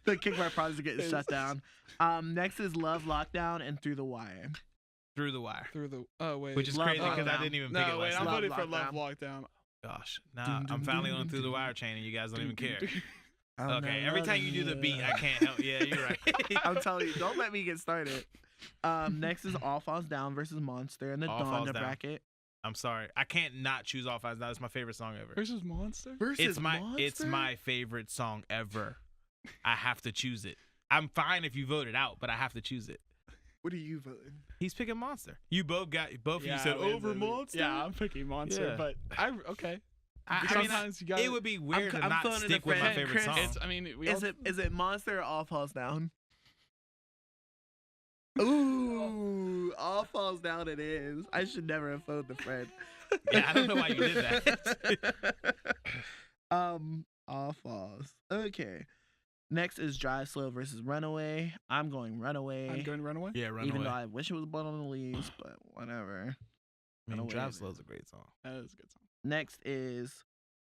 B: The Kickback Project getting shut down. Next is Love Lockdown and Through the Wire.
C: Through the Wire.
A: Oh wait.
C: Which is
B: Love
C: crazy because I
B: Lockdown.
C: didn't even pick it
A: No, wait.
C: last
A: I'm
C: time.
A: voting for
B: Love
A: Love Lockdown.
C: Gosh, now I'm finally on Through the Wire chain and you guys don't even care. Okay, every time you do the beat, I can't help. Yeah, you're right.
B: I'm telling you, don't let me get started. Next is All Falls Down versus Monster in the
C: All Falls
B: Donda
C: Down.
B: bracket.
C: I'm sorry, I can't not choose All Falls Down. It's my favorite song ever.
A: Versus Monster.
C: It's my favorite song ever. I have to choose it. I'm fine if you vote it out, but I have to choose it.
B: What are you voting?
C: He's picking Monster. You both of you said
A: wait,
C: over Monster.
A: Yeah, I'm picking Monster,
C: Yeah.
A: but okay.
C: I mean,
A: Sometimes you got.
C: it would be weird to
B: I'm
C: not
B: phoning a
C: stick with my
B: friend,
C: favorite
B: Chris.
C: song.
A: It's. I mean, we all,
B: Is it Monster or All Falls Down? Ooh, All Falls Down it is. I should never have phoned the friend.
C: Yeah, I don't know why you did that.
B: All Falls. Okay. Next is Drive Slow versus Runaway. I'm going Runaway.
A: I'm going Runaway.
C: Yeah, Run
B: Even
C: Away.
B: though I wish it was Blood on the Leaves, but whatever.
C: I mean,
B: Runaway
C: Drive
B: is
C: Slow
B: it.
C: is a great song.
A: That is a good song.
B: Next is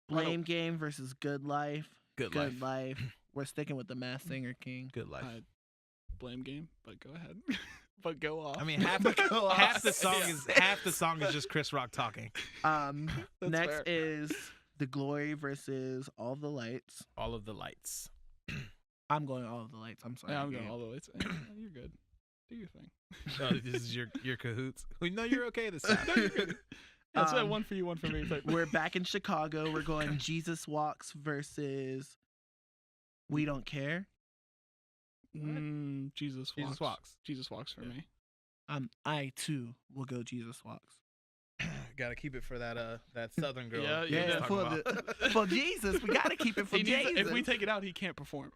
B: Blame Game versus Good Life.
C: Good
B: Life. We're sticking with the Masked Singer King.
C: Good Life.
A: Blame game, but go ahead. But go off.
C: I mean, half the song is just Chris Rock talking.
B: Next
A: fair.
B: is The Glory versus All the Lights.
C: All of the lights.
B: I'm going All of the Lights. I'm sorry.
A: Yeah, I'm going all the way. You're good. Do your thing.
C: Oh, this is your cahoots. Well, no, you're okay this time.
A: No, you're good. That's why one for you, one for me. But
B: We're back in Chicago. We're going Jesus Walks versus We Don't Care.
A: Jesus walks.
C: Jesus Walks.
A: Jesus walks for me.
B: I too will go Jesus Walks.
C: Got to keep it for that Southern girl.
A: Yeah,
C: you
A: yeah,
C: was
B: Yeah,
C: talking about.
B: for Jesus, we gotta keep it for
A: He needs,
B: Jesus.
A: if we take it out, he can't perform.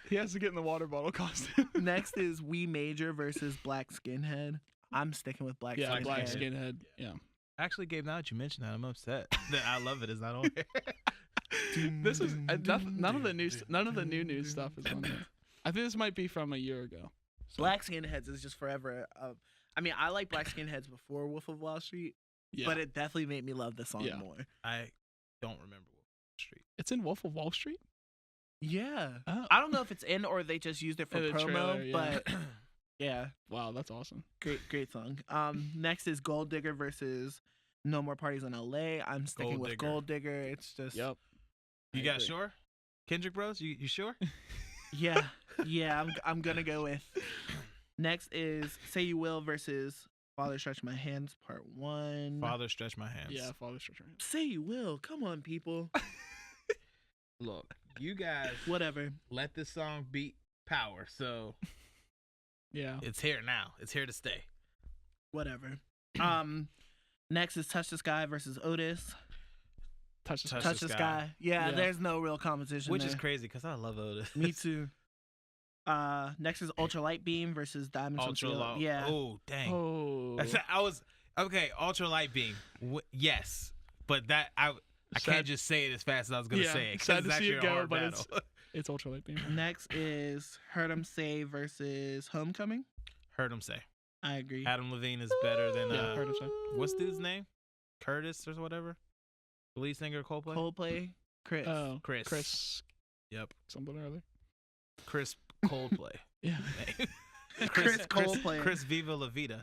A: He has to get in the water bottle costume.
B: Next is We Major versus Black Skinhead. I'm sticking with Black Skinhead.
A: Black skinhead. Yeah.
C: Actually, Gabe, now that you mention that, I'm upset that I Love It is not on here.
A: This is none of the new news stuff is on there. I think this might be from a year ago. So,
B: Black Skinheads is just forever. I mean, I like Black Skinheads before Wolf of Wall Street,
A: yeah.
B: but it definitely made me love the song more.
C: I don't remember Wall Street.
A: It's in Wolf of Wall Street.
B: Yeah.
A: Oh.
B: I don't know if it's in or they just used it for
A: In the
B: promo,
A: trailer, yeah.
B: but yeah,
A: Wow, that's awesome.
B: great song. Next is Gold Digger versus No More Parties in LA. I'm sticking
C: Gold
B: with
C: Digger.
B: Gold Digger. It's just
A: Yep.
C: You
B: I
C: got
B: agree.
C: sure? Kendrick Bros, you sure?
B: Yeah. I'm gonna go with. Next is Say You Will versus Father Stretch My Hands Part 1.
C: Father, stretch my hands.
A: Yeah, Father Stretch Your Hands.
B: Say You Will. Come on, people.
C: Look, you guys
B: Whatever.
C: let this song beat power, so
A: Yeah.
C: it's here now. It's here to stay.
B: Whatever. Next is Touch the Sky versus Otis.
A: Touch the
C: Touch
B: Touch
C: the
B: the
C: Sky.
B: Sky. Yeah,
A: Yeah.
B: there's no real competition.
C: Which
B: there.
C: is crazy because I love Otis.
B: Me too. Next is Ultralight Beam versus Diamonds from
C: Ultra
B: Steel.
C: low.
B: Yeah.
C: Oh, dang.
A: Oh.
C: I was okay. Ultra light beam. Yes, but that I can't
A: Sad-
C: just say it as fast as I was gonna
A: Yeah,
C: say it. 'cause
A: sad
C: it's
A: to see
C: actually
A: it
C: a
A: go,
C: hard
A: but
C: battle.
A: It's ultralight beam.
B: Next is Heard 'Em Say versus Homecoming.
C: Heard him say
B: I agree.
C: Adam Levine is better than
A: Yeah, heard him say.
C: what's dude's name? Curtis or whatever. The lead singer of Coldplay.
B: Coldplay. Chris.
A: Oh,
C: Chris.
A: Chris.
C: Yep.
A: Something or other.
C: Chris Coldplay.
A: Yeah.
B: Chris Coldplay.
C: Chris Viva La Vida.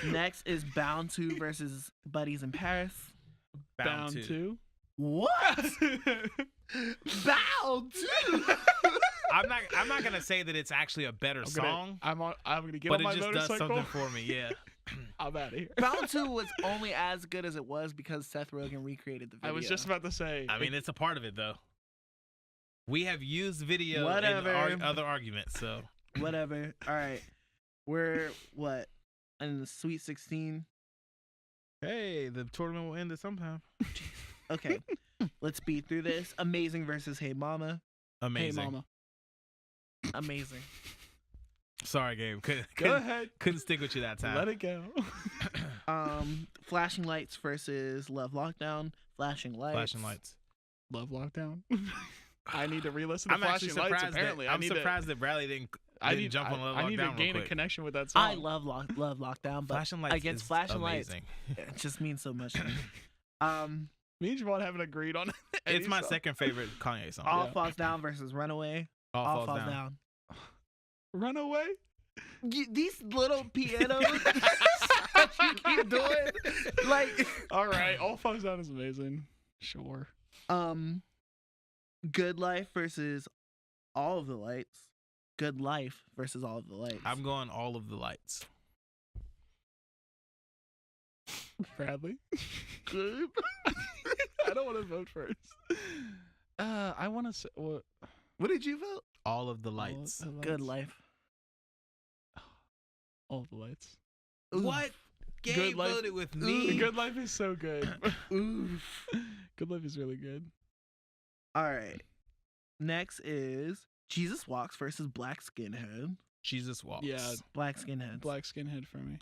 B: Next is Bound 2 versus Buddies in Paris.
C: Bound
A: Down
C: to.
A: to.
B: What? Bound 2.
C: I'm not gonna say that it's actually a better song,
A: I'm gonna get
C: but
A: on
C: it
A: my
C: just does
A: motorcycle.
C: something for me. Yeah.
A: I'm out of here.
B: Bound 2 was only as good as it was because Seth Rogen recreated the video.
A: I was just about to say.
C: I mean, it's a part of it though. We have used video
B: Whatever.
C: in other arguments, so
B: Whatever. All right. We're what? In the Sweet 16.
C: hey, the tournament will end at some time.
B: Okay. Let's beat through this. Amazing versus Hey Mama.
C: Amazing.
A: Hey, mama.
B: Amazing.
C: Sorry, Gabe.
A: Go ahead.
C: Couldn't stick with you that time.
A: Let it go.
B: Flashing Lights versus Love Lockdown. Flashing Lights.
C: Flashing lights.
A: Love lockdown. I need to re-listen to
C: I'm actually
A: Flashing Lights.
C: surprised.
A: Apparently,
C: I'm surprised that Bradley didn't jump on
A: I need to
C: Lockdown
A: gain
C: real
A: a
C: quick.
A: connection with that song.
B: I love Lockdown, but
C: Flashing Lights
B: against
C: is
B: Flashing Lights,
C: amazing.
B: it just means so much to me.
A: Me and Javon haven't agreed on
C: It's
A: any
C: my
A: song.
C: second favorite Kanye song.
B: All Falls Down versus Runaway.
C: All falls down.
A: Runaway.
B: These little pianos that you keep doing, like.
A: All right, All Falls Down is amazing. Sure.
B: Good Life versus All of the Lights. Good Life versus All of the Lights.
C: I'm going All of the Lights.
A: Bradley. Good. I don't want to vote first. I want to say what?
B: What did you vote?
C: All of the Lights.
B: Good Life.
A: All of the Lights.
B: Oof.
C: What?
A: Good
C: Gabe
A: Life-
C: voted with me.
A: Good Life is so good.
B: Oof.
A: Good Life is really good.
B: All right. Next is Jesus Walks versus Black Skinhead.
C: Jesus Walks.
A: Yeah.
B: Black Skinhead.
A: Black Skinhead for me.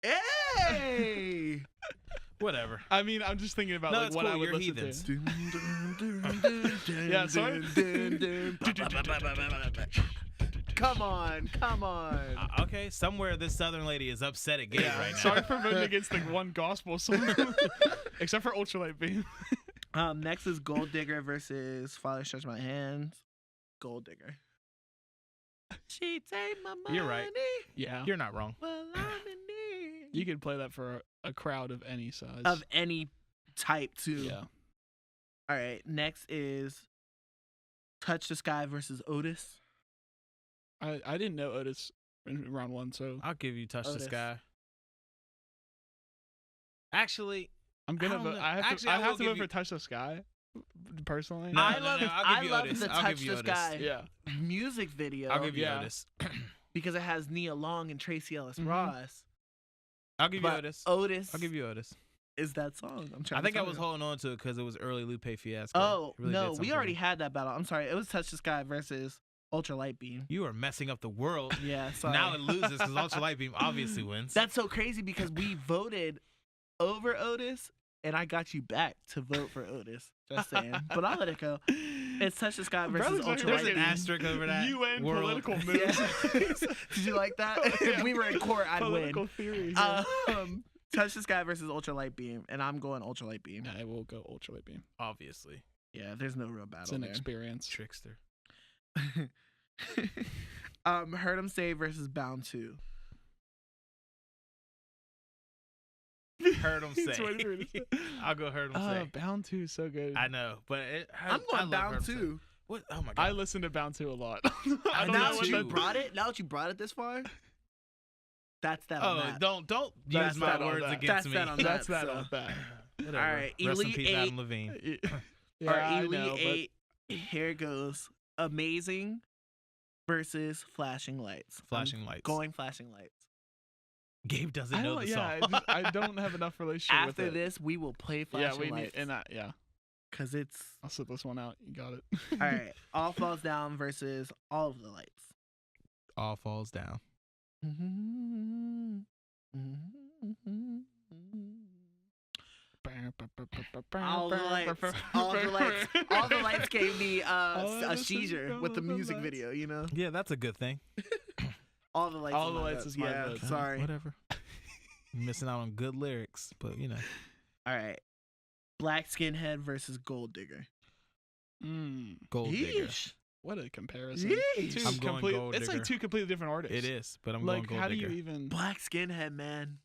B: Hey!
C: Whatever.
A: I mean, I'm just thinking about
C: No,
A: like
C: it's
A: what
C: cool.
A: I would
C: You're
A: listen
C: heathens.
A: to. Yeah, sorry.
B: Come on.
C: Okay, somewhere this Southern lady is upset at Gabe right now.
A: Sorry for voting against the one gospel song, except for Ultralight Beam.
B: Next is Gold Digger versus Father Stretch My Hands. Gold Digger. She take my money.
C: You're right.
A: Yeah,
C: You're not wrong.
B: Well, I'm in need.
A: you could play that for a crowd of any size.
B: Of any type, too.
A: Yeah.
B: All right. Next is Touch the Sky versus Otis.
A: I didn't know Otis in round one, so
C: I'll give you Touch the
B: Otis.
C: Sky. Actually,
A: I'm gonna
C: I don't
A: vote.
C: know.
A: I have
C: Actually,
A: to.
C: I
A: I
C: will
A: have to
C: give
A: vote
C: you-
A: for Touch the Sky, personally.
C: No,
B: I
C: no,
B: love,
C: no, I'll
B: I
C: give you
B: love
C: Otis.
B: the
C: I'll
B: Touch
C: give you
B: the
C: Otis.
B: Sky
A: Yeah.
B: music video.
C: I'll give you
A: Yeah.
C: Otis.
B: because it has Nia Long and Tracy Ellis
A: Mhm.
B: Ross.
C: I'll give you
B: But
C: Otis.
B: Otis
C: I'll give you Otis.
B: is that song. I'm trying.
C: I think
B: to
C: I
B: tell
C: was
B: you.
C: holding on to it because it was early Lupe Fiasco.
B: Oh
C: It really
B: no,
C: did
B: we
C: something
B: already
C: for me.
B: had that battle. I'm sorry. It was Touch the Sky versus Ultralight Beam.
C: You are messing up the world.
B: Yeah, sorry.
C: Now it loses because Ultralight Beam obviously wins.
B: That's so crazy because we voted over Otis, and I got you back to vote for Otis. Just saying, but I'll let it go. It's Touch the Sky versus
A: Brothers are
C: There's
B: Ultralight
C: an
B: Beam.
C: asterisk over that.
A: UN
C: world.
A: political
B: Yeah.
A: moves.
B: Did you like that?
A: Yeah.
B: If we were in court, I'd
A: Political
B: win.
A: theory.
B: Touch the Sky versus Ultralight Beam, and I'm going Ultralight Beam.
A: I will go Ultralight Beam.
C: Obviously.
B: Yeah, there's no real
A: It's
B: battle
A: an
B: there.
A: experience.
C: Trickster.
B: Heard 'em Say versus Bound 2.
C: Heard him
A: He's
C: say.
A: waiting for me to say.
C: I'll go heard him say.
A: Bound 2 is so good.
C: I know, but
B: I'm
C: I
B: going
C: love
B: Bound
C: Heard 'em Say.
B: 2.
C: What? Oh my god.
A: I listen to Bound 2 a lot. I don't
C: know
B: Now
A: know
B: that
A: what
B: you
C: too.
B: brought it, now that you brought it this far, that's that on
C: Oh,
B: that.
C: don't
A: That's
C: use my
A: that on
C: words
A: that.
C: against
B: That's
C: me.
B: that on that.
A: That's that
B: so-
A: on that.
C: Whatever.
B: All right,
C: Rest in
B: Elite
C: peace,
B: 8.
C: Adam Levine.
A: Yeah,
B: Our
A: I
B: Elite
A: know, but
B: 8, here goes. Amazing versus Flashing Lights.
C: Flashing Lights.
B: Going Flashing Lights.
C: Gabe doesn't
A: I
C: know
A: don't,
C: the
A: yeah,
C: song.
A: I
B: don't
A: have enough relationship with
B: After
A: it.
B: this, we will play
A: Yeah,
B: Flashing
A: we need,
B: Lights.
A: and that, yeah.
B: Because it's...
A: I'll sit this one out. You got it.
B: All right. All Falls Down versus All of the Lights.
C: All falls down.
B: All the lights. All the lights. All the lights gave me a seizure with the music video, you know?
C: Yeah, that's a good thing.
B: All the lights.
A: All
B: is
A: the
B: my
A: lights
B: vote.
A: is my
B: yeah,
A: vote.
B: Sorry.
C: Whatever. You're missing out on good lyrics, but you know.
B: All right. Black Skinhead versus Gold Digger.
C: Gold Digger.
B: Yeesh.
A: What a comparison.
B: Yeesh.
A: Two
C: I'm going
A: complete,
C: Gold
A: it's like
C: Digger.
A: two completely different artists.
C: It is, but I'm
A: Like,
C: going
A: how
C: Gold
A: do
C: Digger.
A: you even...
B: Black Skinhead, man.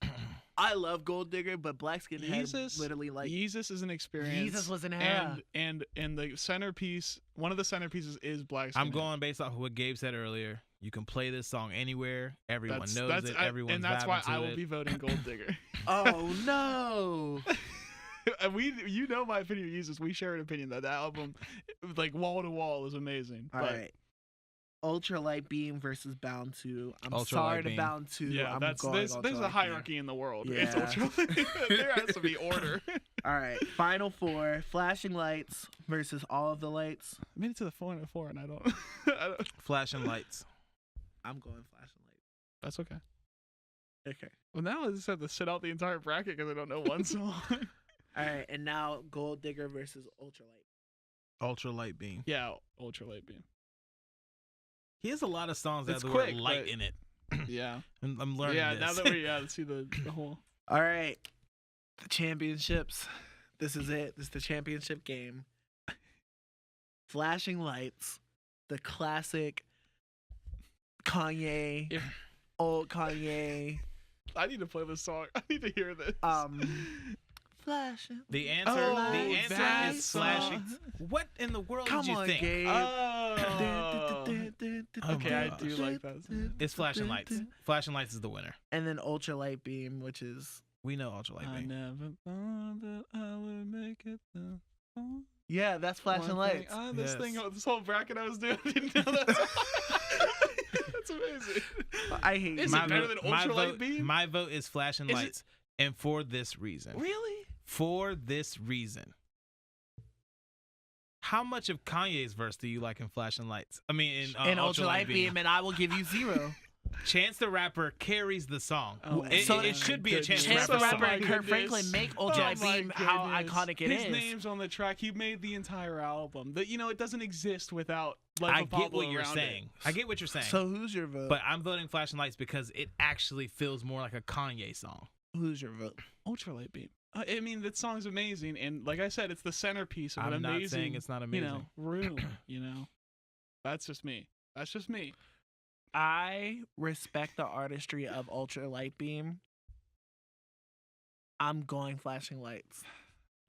B: I love Gold Digger, but Black Skinhead
A: Yeezus,
B: literally like
A: Yeezus is an experience.
B: Jesus was an era.
A: And the centerpiece, one of the centerpieces is Black Skinhead.
C: I'm going based off of what Gabe said earlier. You can play this song anywhere. Everyone knows it. Everyone's
A: and that's why
C: vibing to
A: I will
C: it.
A: be voting Gold Digger.
B: Oh no.
A: You know my opinion of Yeezus. We share an opinion that album, like wall to wall, is amazing.
B: All
A: but
B: right. Ultralight Beam versus Bound 2. I'm
C: Ultralight
B: sorry to
C: Beam.
B: Bound 2.
A: yeah,
B: I'm
A: that's
B: going
A: there's a
B: Ultralight
A: hierarchy in the world. It's
B: Yeah.
A: Ultralight. There has to be order.
B: Beam. All right. Final four. Flashing Lights versus All of the Lights.
A: I made it to the 4 and I don't. I don't.
C: Flashing lights.
B: I'm going Flashing Lights.
A: That's okay.
B: Okay.
A: Well, now I just have to sit out the entire bracket because I don't know one song.
B: All right. And now Gold Digger versus Ultralight.
C: Ultralight Beam.
A: Yeah, Ultralight Beam.
C: He has a lot of songs that
A: It's
C: have the
A: quick,
C: word light
A: but-
C: in it.
A: Yeah.
C: I'm learning
A: Yeah,
C: this.
A: now that we see the whole.
B: All right, the championships. This is it. This is the championship game. Flashing Lights, the classic Kanye,
A: If-
B: old Kanye.
A: I need to play this song. I need to hear this.
B: Flashing.
C: The answer,
A: Oh,
C: the answer
A: that
C: is flashing.
A: song.
C: What in the world
B: Come
C: did you
B: on,
C: think?
B: Gabe.
A: Oh. Okay, I
C: gosh.
A: do like that song.
C: It's Flashing Lights. Flashing Lights is the winner.
B: And then Ultralight Beam, which is
C: We know Ultralight
A: I
C: Beam.
A: never thought that I would make it this far.
B: yeah, that's Flashing
A: One thing-
B: Lights.
A: This
C: Yes.
A: this whole bracket I was doing, I didn't know that song. That's amazing.
B: I hate
A: Is
B: you.
A: it better than Ultralight Beam?
C: My vote is Flashing
A: Is it-
C: Lights, and for this reason.
A: Really?
C: For this reason. How much of Kanye's verse do you like in Flashing Lights? I mean, in
B: And
C: Ultralight Beam.
B: and I will give you 0.
C: Chance the Rapper carries the song.
A: Oh
C: It-
A: my
C: it should be a Chance the
B: Chance the
C: Rapper
B: Rapper
C: song.
B: and
A: Oh
B: Kurt
A: my
B: Franklin
A: goodness.
B: make
A: Oh
B: Ultralight
A: my
B: Beam how
A: goodness.
B: iconic it
A: His
B: is.
A: name's on the track. He made the entire album. That it doesn't exist without Life
C: I
A: of
C: get
A: Pablo
C: what you're
A: around
C: saying.
A: it.
C: I get what you're saying.
B: So who's your vote?
C: But I'm voting Flashing Lights because it actually feels more like a Kanye song.
B: Who's your vote?
A: Ultralight Beam. I mean, that song's amazing, and like I said, it's the centerpiece of an
C: I'm not
A: amazing.
C: saying it's not amazing.
A: Room. That's just me. That's just me.
B: I respect the artistry of Ultralight Beam. I'm going Flashing Lights.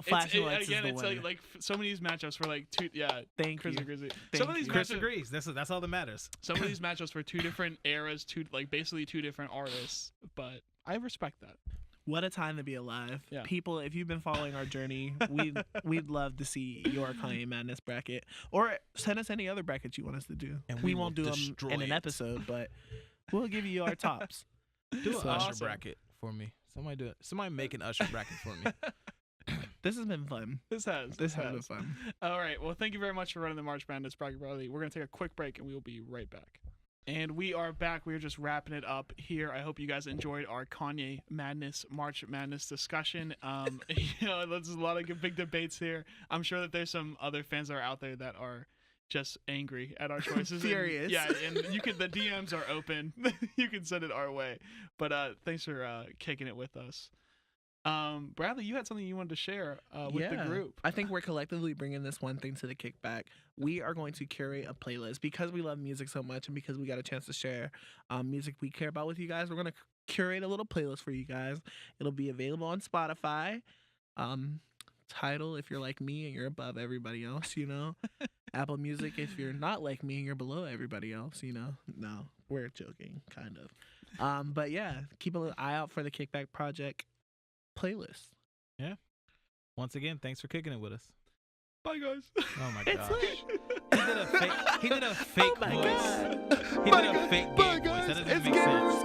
B: Flashing Lights
A: again,
B: is the
A: it's
B: winner.
A: like so many of these matchups were like two. Yeah,
B: Thank
A: Chris
B: you.
A: agrees. Some
B: Thank
A: of these
B: you.
C: Chris
A: matchups,
C: agrees. That's all that matters.
A: some of these matchups were two different eras, basically two different artists. But I respect that.
B: What a time to be alive.
A: Yeah.
B: People, if you've been following our journey, we'd love to see your Kanye Madness bracket. Or send us any other brackets you want us to do.
C: And
B: we
C: we
B: won't
C: will
B: do them
C: destroy
B: in an
C: it.
B: episode, but we'll give you our tops.
C: Do an
B: So-
C: Usher
A: Awesome.
C: bracket for me. Somebody do it. Somebody make an Usher bracket for me.
B: This has been fun.
A: This has
B: been fun.
A: All right. Well, thank you very much for running the March Madness bracket, Bradley. We're gonna take a quick break, and we will be right back. And we are back. We are just wrapping it up here. I hope you guys enjoyed our Kanye Madness, March Madness discussion. There's a lot of big debates here. I'm sure that there's some other fans that are out there that are just angry at our choices.
B: Furious.
A: And the DMs are open. You can send it our way. But thanks for kicking it with us. Bradley, you had something you wanted to share with the group.
B: I think we're collectively bringing this one thing to the kickback. We are going to curate a playlist because we love music so much and because we got a chance to share music we care about with you guys. We're going to curate a little playlist for you guys. It'll be available on Spotify. Title, if you're like me and you're above everybody else, Apple Music, if you're not like me and you're below everybody else, No, we're joking, kind of. But yeah, keep an eye out for the Kickback Project playlist.
C: Yeah. Once again, thanks for kicking it with us.
A: Bye, guys.
C: Oh my
B: It's
C: gosh.
B: lit.
C: He did a fake
B: Oh my
C: voice.
B: God.
C: He did a fake gay voice. That doesn't make sense.